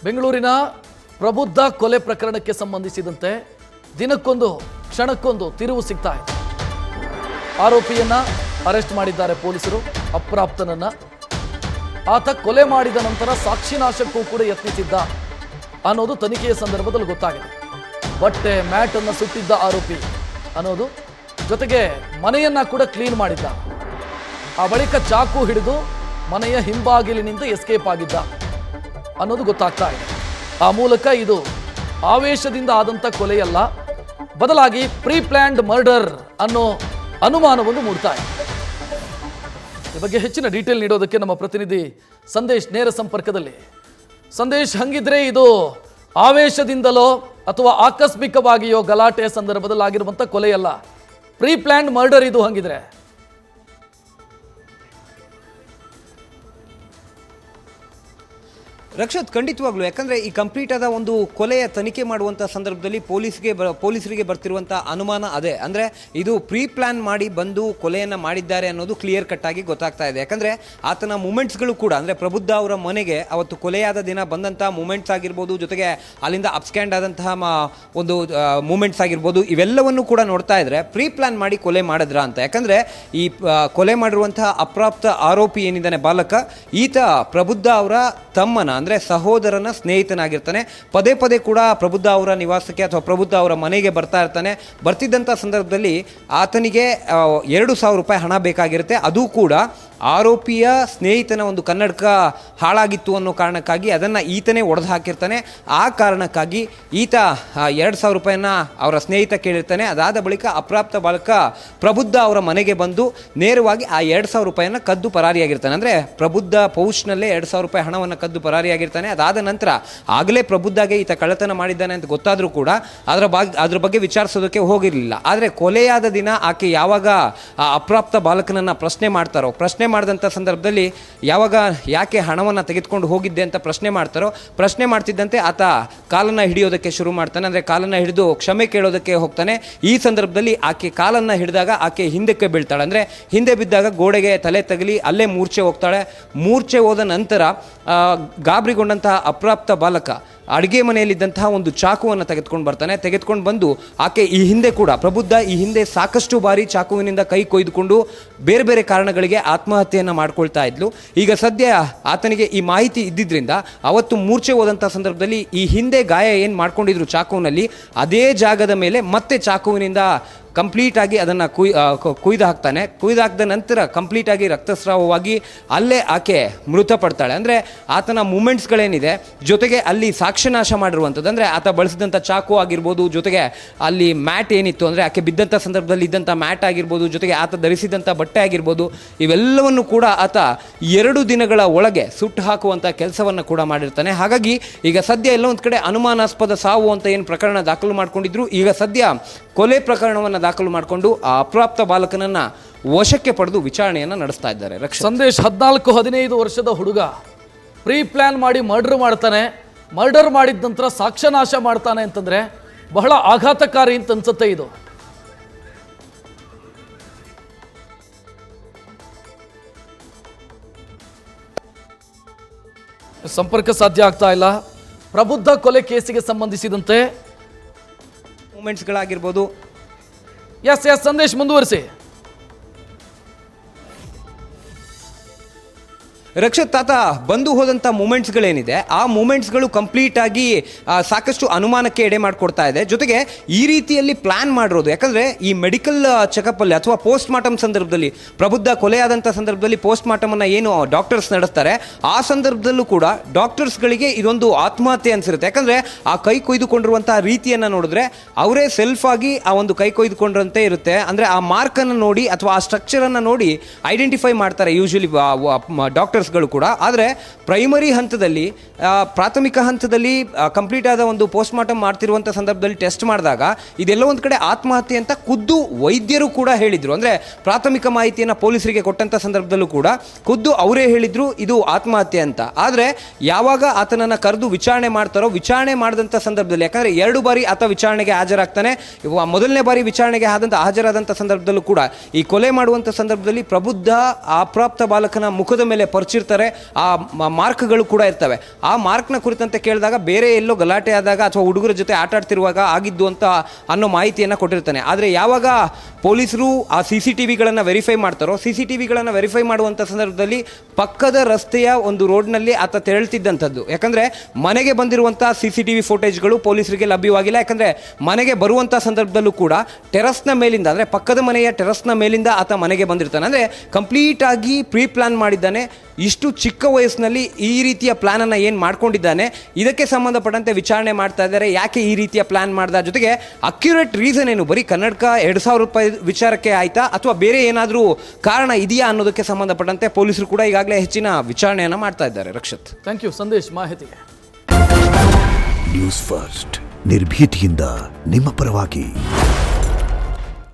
ಬೆಂಗಳೂರಿನ ಪ್ರಬುದ್ಧ ಕೊಲೆ ಪ್ರಕರಣಕ್ಕೆ ಸಂಬಂಧಿಸಿದಂತೆ ದಿನಕ್ಕೊಂದು ಕ್ಷಣಕ್ಕೊಂದು ತಿರುವು ಸಿಗ್ತಾ ಇದೆ. ಆರೋಪಿಯನ್ನ ಅರೆಸ್ಟ್ ಮಾಡಿದ್ದಾರೆ ಪೊಲೀಸರು. ಅಪ್ರಾಪ್ತನನ್ನ ಆತ ಕೊಲೆ ಮಾಡಿದ ನಂತರ ಸಾಕ್ಷಿನಾಶಕ್ಕೂ ಕೂಡ ಯತ್ನಿಸಿದ್ದ ಅನ್ನೋದು ತನಿಖೆಯ ಸಂದರ್ಭದಲ್ಲಿ ಗೊತ್ತಾಗಿದೆ. ಬಟ್ಟೆ ಮ್ಯಾಟ್ ಅನ್ನು ಸುಟ್ಟಿದ್ದ ಆರೋಪಿ ಅನ್ನೋದು, ಜೊತೆಗೆ ಮನೆಯನ್ನ ಕೂಡ ಕ್ಲೀನ್ ಮಾಡಿದ್ದ. ಆ ಬಳಿಕ ಚಾಕು ಹಿಡಿದು ಮನೆಯ ಹಿಂಬಾಗಿಲಿನಿಂದ ಎಸ್ಕೇಪ್ ಆಗಿದ್ದ ಅನ್ನೋದು ಗೊತ್ತಾಗ್ತಾ ಇದೆ. ಆ ಮೂಲಕ ಇದು ಆವೇಶದಿಂದ ಆದಂಥ ಕೊಲೆಯಲ್ಲ, ಬದಲಾಗಿ ಪ್ರೀ ಪ್ಲ್ಯಾನ್ಡ್ ಮರ್ಡರ್ ಅನ್ನೋ ಅನುಮಾನವನ್ನು ಮೂಡ್ತಾ ಇದೆ. ಈ ಬಗ್ಗೆ ಹೆಚ್ಚಿನ ಡೀಟೇಲ್ ನೀಡೋದಕ್ಕೆ ನಮ್ಮ ಪ್ರತಿನಿಧಿ ಸಂದೇಶ್ ನೇರ ಸಂಪರ್ಕದಲ್ಲಿ. ಸಂದೇಶ್, ಹಂಗಿದ್ರೆ ಇದು ಆವೇಶದಿಂದಲೋ ಅಥವಾ ಆಕಸ್ಮಿಕವಾಗಿಯೋ ಗಲಾಟೆಯ ಸಂದರ್ಭದಲ್ಲಿ ಆಗಿರುವಂಥ ಕೊಲೆಯಲ್ಲ, ಪ್ರೀ ಪ್ಲ್ಯಾನ್ಡ್ ಮರ್ಡರ್ ಇದು ಹಂಗಿದ್ರೆ? ರಕ್ಷತ್, ಖಂಡಿತವಾಗ್ಲು. ಯಾಕಂದರೆ ಈ ಕಂಪ್ಲೀಟ್ ಆದ ಒಂದು ಕೊಲೆಯ ತನಿಖೆ ಮಾಡುವಂಥ ಸಂದರ್ಭದಲ್ಲಿ ಪೊಲೀಸರಿಗೆ ಬರ್ತಿರುವಂಥ ಅನುಮಾನ ಅದೇ. ಅಂದರೆ ಇದು ಪ್ರೀ ಪ್ಲ್ಯಾನ್ ಮಾಡಿ ಬಂದು ಕೊಲೆಯನ್ನು ಮಾಡಿದ್ದಾರೆ ಅನ್ನೋದು ಕ್ಲಿಯರ್ ಕಟ್ ಆಗಿ ಗೊತ್ತಾಗ್ತಾ ಇದೆ. ಯಾಕಂದರೆ ಆತನ ಮೂಮೆಂಟ್ಸ್ಗಳು ಕೂಡ, ಅಂದರೆ ಪ್ರಬುದ್ಧ ಅವರ ಮನೆಗೆ ಅವತ್ತು ಕೊಲೆಯಾದ ದಿನ ಬಂದಂಥ ಮೂಮೆಂಟ್ಸ್ ಆಗಿರ್ಬೋದು, ಜೊತೆಗೆ ಅಲ್ಲಿಂದ ಅಪ್ಸ್ಕ್ಯಾಂಡ್ ಆದಂತಹ ಒಂದು ಮೂಮೆಂಟ್ಸ್ ಆಗಿರ್ಬೋದು, ಇವೆಲ್ಲವನ್ನು ಕೂಡ ನೋಡ್ತಾ ಇದ್ರೆ ಪ್ರೀ ಪ್ಲ್ಯಾನ್ ಮಾಡಿ ಕೊಲೆ ಮಾಡಿದ್ರ ಅಂತ. ಯಾಕಂದರೆ ಈ ಕೊಲೆ ಮಾಡಿರುವಂತಹ ಅಪ್ರಾಪ್ತ ಆರೋಪಿ ಏನಿದ್ದಾನೆ ಬಾಲಕ, ಈತ ಪ್ರಬುದ್ಧ ಅವರ ತಮ್ಮನ, ಅಂದರೆ ಸಹೋದರನ ಸ್ನೇಹಿತನಾಗಿರ್ತಾನೆ. ಪದೇ ಪದೇ ಕೂಡ ಪ್ರಬುದ್ಧ ಅವರ ನಿವಾಸಕ್ಕೆ ಅಥವಾ ಪ್ರಬುದ್ಧ ಅವರ ಮನೆಗೆ ಬರ್ತಾ ಇರ್ತಾನೆ. ಬರ್ತಿದ್ದಂಥ ಸಂದರ್ಭದಲ್ಲಿ ಆತನಿಗೆ 2,000 ರೂಪಾಯಿ ಹಣ ಬೇಕಾಗಿರುತ್ತೆ. ಅದು ಕೂಡ ಆರೋಪಿಯ ಸ್ನೇಹಿತನ ಒಂದು ಕನ್ನಡಕ ಹಾಳಾಗಿತ್ತು ಅನ್ನೋ ಕಾರಣಕ್ಕಾಗಿ ಅದನ್ನು ಈತನೇ ಒಡೆದು ಹಾಕಿರ್ತಾನೆ. ಆ ಕಾರಣಕ್ಕಾಗಿ ಈತ 2,000 ರೂಪಾಯಿನ ಅವರ ಸ್ನೇಹಿತ ಕೇಳಿರ್ತಾನೆ. ಅದಾದ ಬಳಿಕ ಅಪ್ರಾಪ್ತ ಬಾಲಕ ಪ್ರಬುದ್ಧ ಅವರ ಮನೆಗೆ ಬಂದು ನೇರವಾಗಿ ಆ 2,000 ರೂಪಾಯಿನ ಕದ್ದು ಪರಾರಿಯಾಗಿರ್ತಾನೆ. ಅಂದರೆ ಪ್ರಬುದ್ಧ ಪೌಚ್ನಲ್ಲೇ 2,000 ರೂಪಾಯಿ ಹಣವನ್ನು ಕದ್ದು ಪರಾರಿಯಾಗಿರ್ತಾನೆ. ಅದಾದ ನಂತರ ಆಗಲೇ ಪ್ರಬುದ್ಧಗೆ ಈತ ಕಳ್ಳತನ ಮಾಡಿದ್ದಾನೆ ಅಂತ ಗೊತ್ತಾದರೂ ಕೂಡ ಅದ್ರ ಬಗ್ಗೆ ವಿಚಾರಿಸೋದಕ್ಕೆ ಹೋಗಿರಲಿಲ್ಲ. ಆದರೆ ಕೊಲೆಯಾದ ದಿನ ಆಕೆ ಯಾವಾಗ ಆ ಅಪ್ರಾಪ್ತ ಬಾಲಕನನ್ನು ಪ್ರಶ್ನೆ ಮಾಡ್ತಾರೋ, ಪ್ರಶ್ನೆ ಮಾಡಿದಂಥ ಸಂದರ್ಭದಲ್ಲಿ ಯಾವಾಗ ಯಾಕೆ ಹಣವನ್ನು ತೆಗೆದುಕೊಂಡು ಹೋಗಿದ್ದೆ ಅಂತ ಪ್ರಶ್ನೆ ಮಾಡ್ತಿದ್ದಂತೆ ಆತ ಕಾಲನ್ನು ಹಿಡಿಯೋದಕ್ಕೆ ಶುರು ಮಾಡ್ತಾನೆ. ಅಂದರೆ ಕಾಲನ್ನು ಹಿಡಿದು ಕ್ಷಮೆ ಕೇಳೋದಕ್ಕೆ ಹೋಗ್ತಾನೆ. ಈ ಸಂದರ್ಭದಲ್ಲಿ ಆಕೆ ಕಾಲನ್ನು ಹಿಡಿದಾಗ ಆಕೆ ಹಿಂದಕ್ಕೆ ಬೀಳ್ತಾಳೆ. ಅಂದರೆ ಹಿಂದೆ ಬಿದ್ದಾಗ ಗೋಡೆಗೆ ತಲೆ ತಗಲಿ ಅಲ್ಲೇ ಮೂರ್ಛೆ ಹೋಗ್ತಾಳೆ. ಮೂರ್ಛೆ ಹೋದ ನಂತರ ಗಾಬರಿಗೊಂಡಂತಹ ಅಪ್ರಾಪ್ತ ಬಾಲಕ ಅಡುಗೆ ಮನೆಯಲ್ಲಿದ್ದಂತಹ ಒಂದು ಚಾಕುವನ್ನು ತೆಗೆದುಕೊಂಡು ಬಂದು ಆಕೆ ಈ ಹಿಂದೆ ಕೂಡ ಪ್ರಬುದ್ಧ ಈ ಹಿಂದೆ ಸಾಕಷ್ಟು ಬಾರಿ ಚಾಕುವಿನಿಂದ ಕೈ ಕೊಯ್ದುಕೊಂಡು ಬೇರೆ ಬೇರೆ ಕಾರಣಗಳಿಗೆ ಆತ್ಮಹತ್ಯೆಯನ್ನು ಮಾಡ್ಕೊಳ್ತಾ ಇದ್ಲು. ಈಗ ಸದ್ಯ ಆತನಿಗೆ ಈ ಮಾಹಿತಿ ಇದ್ದಿದ್ದರಿಂದ ಅವತ್ತು ಮೂರ್ಛೆ ಹೋದಂಥ ಸಂದರ್ಭದಲ್ಲಿ ಈ ಹಿಂದೆ ಗಾಯ ಏನು ಮಾಡ್ಕೊಂಡಿದ್ರು ಚಾಕುವಿನಲ್ಲಿ, ಅದೇ ಜಾಗದ ಮೇಲೆ ಮತ್ತೆ ಚಾಕುವಿನಿಂದ ಕಂಪ್ಲೀಟಾಗಿ ಅದನ್ನು ಕುಯ್ದು ಹಾಕಿದ ನಂತರ ಕಂಪ್ಲೀಟಾಗಿ ರಕ್ತಸ್ರಾವವಾಗಿ ಅಲ್ಲೇ ಆಕೆ ಮೃತಪಡ್ತಾಳೆ. ಅಂದರೆ ಆತನ ಮೂಮೆಂಟ್ಸ್ಗಳೇನಿದೆ, ಜೊತೆಗೆ ಅಲ್ಲಿ ಸಾಕ್ಷ್ಯನಾಶ ಮಾಡಿರುವಂಥದ್ದು, ಅಂದರೆ ಆತ ಬಳಸಿದಂಥ ಚಾಕು ಆಗಿರ್ಬೋದು, ಜೊತೆಗೆ ಅಲ್ಲಿ ಮ್ಯಾಟ್ ಏನಿತ್ತು, ಅಂದರೆ ಆಕೆ ಬಿದ್ದಂಥ ಸಂದರ್ಭದಲ್ಲಿ ಇದ್ದಂಥ ಮ್ಯಾಟ್ ಆಗಿರ್ಬೋದು, ಜೊತೆಗೆ ಆತ ಧರಿಸಿದಂಥ ಬಟ್ಟೆ ಆಗಿರ್ಬೋದು, ಇವೆಲ್ಲವನ್ನು ಕೂಡ ಆತ 2 ದಿನಗಳ ಒಳಗೆ ಸುಟ್ಟು ಹಾಕುವಂಥ ಕೆಲಸವನ್ನು ಕೂಡ ಮಾಡಿರ್ತಾನೆ. ಹಾಗಾಗಿ ಈಗ ಸದ್ಯ ಎಲ್ಲ ಒಂದು ಕಡೆ ಅನುಮಾನಾಸ್ಪದ ಸಾವು ಅಂತ ಏನು ಪ್ರಕರಣ ದಾಖಲು ಮಾಡ್ಕೊಂಡಿದ್ರು, ಈಗ ಸದ್ಯ ಕೊಲೆ ಪ್ರಕರಣವನ್ನು ದಾಖಲು ಮಾಡಿಕೊಂಡು ಆ ಅಪ್ರಾಪ್ತ ಬಾಲಕನನ್ನ ವಶಕ್ಕೆ ಪಡೆದು ವಿಚಾರಣೆಯನ್ನು ನಡೆಸ್ತಾ ಇದ್ದಾರೆ. ಸಂದೇಶ್, 14-15 ವರ್ಷದ ಹುಡುಗ ಪ್ರೀ ಪ್ಲ್ಯಾನ್ ಮಾಡಿ ಮರ್ಡರ್ ಮಾಡಿದ ನಂತರ ಸಾಕ್ಷ್ಯನಾಶ ಮಾಡ್ತಾನೆ ಅಂತಂದ್ರೆ ಬಹಳ ಆಘಾತಕಾರಿ ಅಂತ ಅನ್ಸುತ್ತೆ. ಇದು ಸಂಪರ್ಕ ಸಾಧ್ಯ ಆಗ್ತಾ ಇಲ್ಲ. ಪ್ರಬುದ್ಧ ಕೊಲೆ ಕೇಸಿಗೆ ಸಂಬಂಧಿಸಿದಂತೆ ಮೂಮೆಂಟ್ಸ್ಗಳಾಗಿರ್ಬೋದು. ಎಸ್ ಸಂದೇಶ್, ಮುಂದುವರಿಸಿ. ರಕ್ಷತ್, ತಾತ ಬಂದು ಹೋದಂಥ ಮೂಮೆಂಟ್ಸ್ಗಳೇನಿದೆ, ಆ ಮೂಮೆಂಟ್ಸ್ಗಳು ಕಂಪ್ಲೀಟಾಗಿ ಸಾಕಷ್ಟು ಅನುಮಾನಕ್ಕೆ ಎಡೆ ಮಾಡಿಕೊಡ್ತಾ ಇದೆ. ಜೊತೆಗೆ ಈ ರೀತಿಯಲ್ಲಿ ಪ್ಲ್ಯಾನ್ ಮಾಡಿರೋದು, ಯಾಕಂದರೆ ಈ ಮೆಡಿಕಲ್ ಚೆಕಪ್ಪಲ್ಲಿ ಅಥವಾ ಪೋಸ್ಟ್ ಮಾರ್ಟಮ್ ಸಂದರ್ಭದಲ್ಲಿ, ಪ್ರಬುದ್ಧ ಕೊಲೆಯಾದಂಥ ಸಂದರ್ಭದಲ್ಲಿ ಪೋಸ್ಟ್ ಮಾರ್ಟಮನ್ನು ಏನು ಡಾಕ್ಟರ್ಸ್ ನಡೆಸ್ತಾರೆ, ಆ ಸಂದರ್ಭದಲ್ಲೂ ಕೂಡ ಡಾಕ್ಟರ್ಸ್ಗಳಿಗೆ ಇದೊಂದು ಆತ್ಮಹತ್ಯೆ ಅನಿಸಿರುತ್ತೆ. ಯಾಕಂದರೆ ಆ ಕೈ ಕೊಯ್ದುಕೊಂಡಿರುವಂಥ ರೀತಿಯನ್ನು ನೋಡಿದ್ರೆ ಅವರೇ ಸೆಲ್ಫ್ ಆಗಿ ಆ ಒಂದು ಕೈ ಕೊಯ್ದುಕೊಂಡ್ರಂತೆ ಇರುತ್ತೆ. ಅಂದರೆ ಆ ಮಾರ್ಕನ್ನು ನೋಡಿ ಅಥವಾ ಆ ಸ್ಟ್ರಕ್ಚರನ್ನು ನೋಡಿ ಐಡೆಂಟಿಫೈ ಮಾಡ್ತಾರೆ ಯೂಶಲಿ ಡಾಕ್ಟರ್ಸ್ ಕೂಡ. ಆದರೆ ಪ್ರೈಮರಿ ಹಂತದಲ್ಲಿ, ಪ್ರಾಥಮಿಕ ಹಂತದಲ್ಲಿ ಕಂಪ್ಲೀಟ್ ಆದ ಒಂದು ಪೋಸ್ಟ್ ಮಾರ್ಟಮ್ ಮಾಡ್ತಿರುವಂಥ ಸಂದರ್ಭದಲ್ಲಿ ಟೆಸ್ಟ್ ಮಾಡಿದಾಗ ಇದೆಲ್ಲ ಒಂದು ಕಡೆ ಆತ್ಮಹತ್ಯೆ ಅಂತ ಖುದ್ದು ವೈದ್ಯರು ಕೂಡ ಹೇಳಿದರು. ಅಂದರೆ ಪ್ರಾಥಮಿಕ ಮಾಹಿತಿಯನ್ನು ಪೊಲೀಸರಿಗೆ ಕೊಟ್ಟಂಥ ಸಂದರ್ಭದಲ್ಲೂ ಕೂಡ ಖುದ್ದು ಅವರೇ ಹೇಳಿದರು ಇದು ಆತ್ಮಹತ್ಯೆ ಅಂತ. ಆದರೆ ಯಾವಾಗ ಆತನನ್ನು ಕರೆದು ವಿಚಾರಣೆ ಮಾಡ್ತಾರೋ, ವಿಚಾರಣೆ ಮಾಡಿದಂಥ ಸಂದರ್ಭದಲ್ಲಿ, ಯಾಕಂದರೆ 2 ಬಾರಿ ಆತ ವಿಚಾರಣೆಗೆ ಹಾಜರಾಗ್ತಾನೆ. ಮೊದಲನೇ ಬಾರಿ ವಿಚಾರಣೆಗೆ ಹಾಜರಾದಂಥ ಸಂದರ್ಭದಲ್ಲೂ ಕೂಡ ಈ ಕೊಲೆ ಮಾಡುವಂಥ ಸಂದರ್ಭದಲ್ಲಿ ಪ್ರಬುದ್ಧ ಅಪ್ರಾಪ್ತ ಬಾಲಕನ ಮುಖದ ಮೇಲೆ ಪರಿಚಯ ಕೊಚ್ಚಿರ್ತಾರೆ, ಆ ಮಾರ್ಕ್ಗಳು ಕೂಡ ಇರ್ತವೆ. ಆ ಮಾರ್ಕ್ನ ಕುರಿತಂತೆ ಕೇಳಿದಾಗ ಬೇರೆ ಎಲ್ಲೋ ಗಲಾಟೆ ಆದಾಗ ಅಥವಾ ಹುಡುಗರ ಜೊತೆ ಆಟ ಆಡ್ತಿರುವಾಗ ಆಗಿದ್ದು ಅಂತ ಅನ್ನೋ ಮಾಹಿತಿಯನ್ನು ಕೊಟ್ಟಿರ್ತಾನೆ. ಆದರೆ ಯಾವಾಗ ಪೊಲೀಸರು ಆ CCTVಗಳನ್ನು ವೆರಿಫೈ ಮಾಡ್ತಾರೋ, CCTVಗಳನ್ನು ವೆರಿಫೈ ಮಾಡುವಂಥ ಸಂದರ್ಭದಲ್ಲಿ ಪಕ್ಕದ ರಸ್ತೆಯ ಒಂದು ರೋಡ್ನಲ್ಲಿ ಆತ ತೆರಳ್ತಿದ್ದಂಥದ್ದು. ಯಾಕಂದರೆ ಮನೆಗೆ ಬಂದಿರುವಂಥ CCTV ಫೋಟೇಜ್ಗಳು ಪೊಲೀಸರಿಗೆ ಲಭ್ಯವಾಗಿಲ್ಲ. ಯಾಕಂದರೆ ಮನೆಗೆ ಬರುವಂಥ ಸಂದರ್ಭದಲ್ಲೂ ಕೂಡ ಟೆರಸ್ನ ಮೇಲಿಂದ, ಅಂದರೆ ಪಕ್ಕದ ಮನೆಯ ಟೆರಸ್ನ ಮೇಲಿಂದ ಆತ ಮನೆಗೆ ಬಂದಿರ್ತಾನೆ. ಅಂದರೆ ಕಂಪ್ಲೀಟ್ ಆಗಿ ಪ್ರೀ ಪ್ಲಾನ್ ಮಾಡಿದ್ದಾನೆ. ಇಷ್ಟು ಚಿಕ್ಕ ವಯಸ್ಸಿನಲ್ಲಿ ಈ ರೀತಿಯ ಪ್ಲಾನನ್ನು ಏನು ಮಾಡ್ಕೊಂಡಿದ್ದಾನೆ, ಇದಕ್ಕೆ ಸಂಬಂಧಪಟ್ಟಂತೆ ವಿಚಾರಣೆ ಮಾಡ್ತಾ ಇದ್ದಾರೆ. ಯಾಕೆ ಈ ರೀತಿಯ ಪ್ಲಾನ್ ಮಾಡ್ದ, ಜೊತೆಗೆ ಅಕ್ಯುರೇಟ್ ರೀಸನ್ ಏನು, ಬರೀ ಕನ್ನಡಕ 2,000 ರೂಪಾಯಿ ವಿಚಾರಕ್ಕೆ ಆಯ್ತಾ ಅಥವಾ ಬೇರೆ ಏನಾದರೂ ಕಾರಣ ಇದೆಯಾ ಅನ್ನೋದಕ್ಕೆ ಸಂಬಂಧಪಟ್ಟಂತೆ ಪೊಲೀಸರು ಕೂಡ ಈಗಾಗಲೇ ಹೆಚ್ಚಿನ ವಿಚಾರಣೆಯನ್ನು ಮಾಡ್ತಾ ಇದ್ದಾರೆ. ರಕ್ಷಿತ್, ಥ್ಯಾಂಕ್ ಯು ಸಂದೇಶ್ ಮಾಹಿತಿಗೆ. ನ್ಯೂಸ್ ಫಸ್ಟ್ ನಿರ್ಭೀತಿಯಿಂದ ನಿಮ್ಮ ಪರವಾಗಿ.